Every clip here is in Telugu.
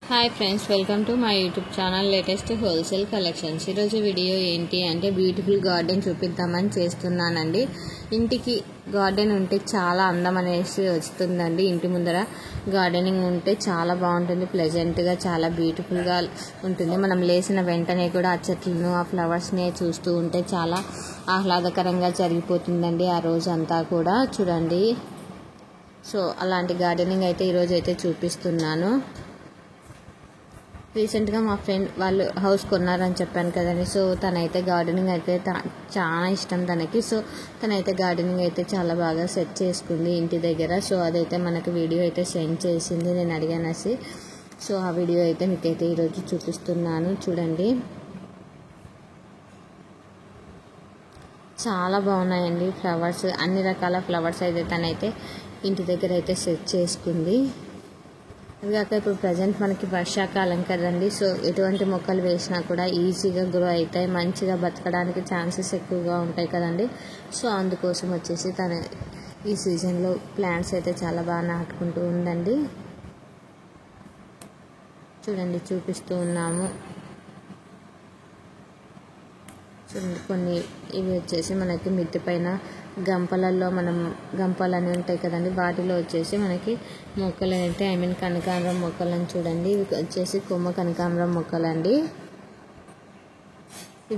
Hi friends, welcome to my YouTube channel latest wholesale collections. ఈరోజు వీడియో ఏంటి అంటే బ్యూటిఫుల్ గార్డెన్ చూపిద్దామని చేస్తున్నానండి. ఇంటికి గార్డెన్ ఉంటే చాలా అందం అనేసి వస్తుందండి. ఇంటి ముందర గార్డెనింగ్ ఉంటే చాలా బాగుంటుంది, ప్లెజెంట్గా చాలా బ్యూటిఫుల్గా ఉంటుంది. మనం లేచిన వెంటనే కూడా ఆ చెట్లను ఆ ఫ్లవర్స్ని చూస్తూ ఉంటే చాలా ఆహ్లాదకరంగా జరిగిపోతుందండి ఆ రోజు అంతా కూడా. చూడండి, సో అలాంటి గార్డెనింగ్ అయితే ఈరోజు అయితే చూపిస్తున్నాను. రీసెంట్గా మా ఫ్రెండ్ వాళ్ళు హౌస్ కొన్నారని చెప్పాను కదండి. సో తనైతే గార్డెనింగ్ అయితే చాలా ఇష్టం తనకి. సో తనైతే గార్డెనింగ్ అయితే చాలా బాగా సెట్ చేసుకుంది ఇంటి దగ్గర. సో అదైతే మనకు వీడియో అయితే సెండ్ చేసింది, నేను అడిగానేసి. సో ఆ వీడియో అయితే మీకైతే ఈరోజు చూపిస్తున్నాను. చూడండి, చాలా బాగున్నాయండి ఫ్లవర్స్. అన్ని రకాల ఫ్లవర్స్ అయితే తనైతే ఇంటి దగ్గర అయితే సెట్ చేసుకుంది. ఇదిగాక ఇప్పుడు ప్రజెంట్ మనకి వర్షాకాలం కదండి. సో ఎటువంటి మొక్కలు వేసినా కూడా ఈజీగా గ్రో అవుతాయి, మంచిగా బతకడానికి ఛాన్సెస్ ఎక్కువగా ఉంటాయి కదండి. సో అందుకోసం వచ్చేసి తన ఈ సీజన్లో ప్లాంట్స్ అయితే చాలా బాగా నాటుకుంటూ ఉందండి. చూడండి, చూపిస్తూ ఉన్నాము. చూడండి, కొన్ని ఇవి వచ్చేసి మనకి మిద్దె పైన గంపలలో గంపలు అని ఉంటాయి కదండి, వాటిలో వచ్చేసి మనకి మొక్కలు అయితే కనకాంబరం మొక్కలని చూడండి. ఇవి వచ్చేసి కొమ్మ కనకాంబరం మొక్కలండి.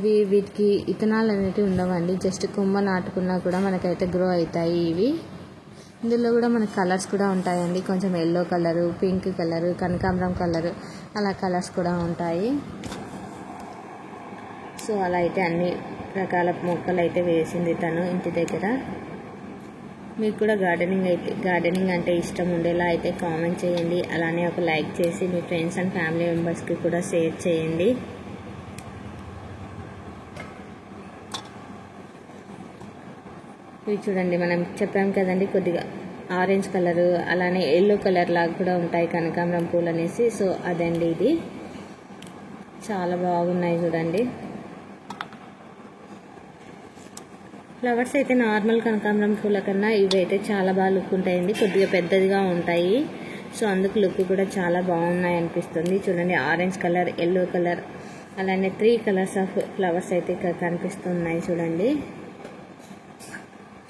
వీటికి ఇత్తనాలు అనేవి ఉండవండి, జస్ట్ కొమ్మ నాటుకున్నా కూడా మనకైతే గ్రో అవుతాయి ఇవి. ఇందులో కూడా మనకు కలర్స్ కూడా ఉంటాయండి, కొంచెం ఎల్లో కలరు, పింక్ కలరు, కనకాంబరం కలరు, అలా కలర్స్ కూడా ఉంటాయి. సో అలా అయితే అన్ని రకాల మొక్కలు అయితే వేసింది తను ఇంటి దగ్గర. మీకు కూడా గార్డెనింగ్ అంటే ఇష్టం ఉండేలా అయితే కామెంట్ చేయండి. అలానే ఒక లైక్ చేసి మీ ఫ్రెండ్స్ అండ్ ఫ్యామిలీ మెంబర్స్కి కూడా షేర్ చేయండి. ఇవి చూడండి, మనం చెప్పాం కదండి కొద్దిగా ఆరెంజ్ కలరు అలానే ఎల్లో కలర్ లాగా కూడా ఉంటాయి కనకాంబరం పూలు అనేసి. సో అదండి, ఇది చాలా బాగున్నాయి చూడండి. ఫ్లవర్స్ అయితే నార్మల్ కనకాంబరం పూల కన్నా ఇవి అయితే చాలా బాగా లుక్ ఉంటాయండి, కొద్దిగా పెద్దదిగా ఉంటాయి. సో అందుకు లుక్ కూడా చాలా బాగున్నాయి అనిపిస్తుంది. చూడండి, ఆరెంజ్ కలర్, ఎల్లో కలర్, అలానే 3 కలర్స్ ఆఫ్ ఫ్లవర్స్ అయితే ఇక్కడ కనిపిస్తున్నాయి చూడండి.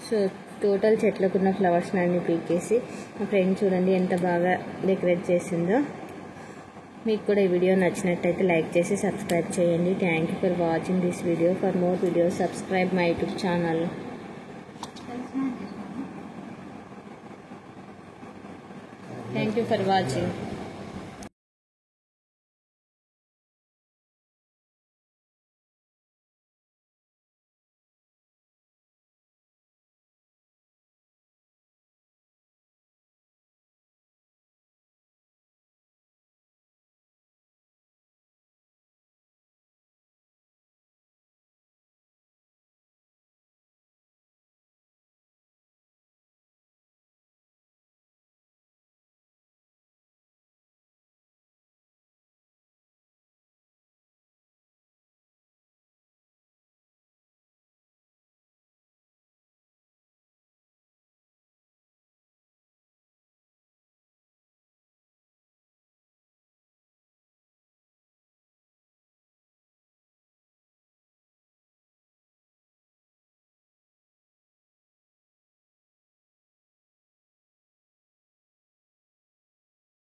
సో టోటల్ చెట్లకున్న ఫ్లవర్స్ అన్ని పీకేసి మా ఫ్రెండ్ చూడండి ఎంత బాగా డెకరేట్ చేసిందో. మీకు కూడా ఈ వీడియో నచ్చినట్టయితే లైక్ చేసి సబ్స్క్రైబ్ చేయండి. Thank you for watching this video. For more videos subscribe my YouTube channel. Thank you for watching.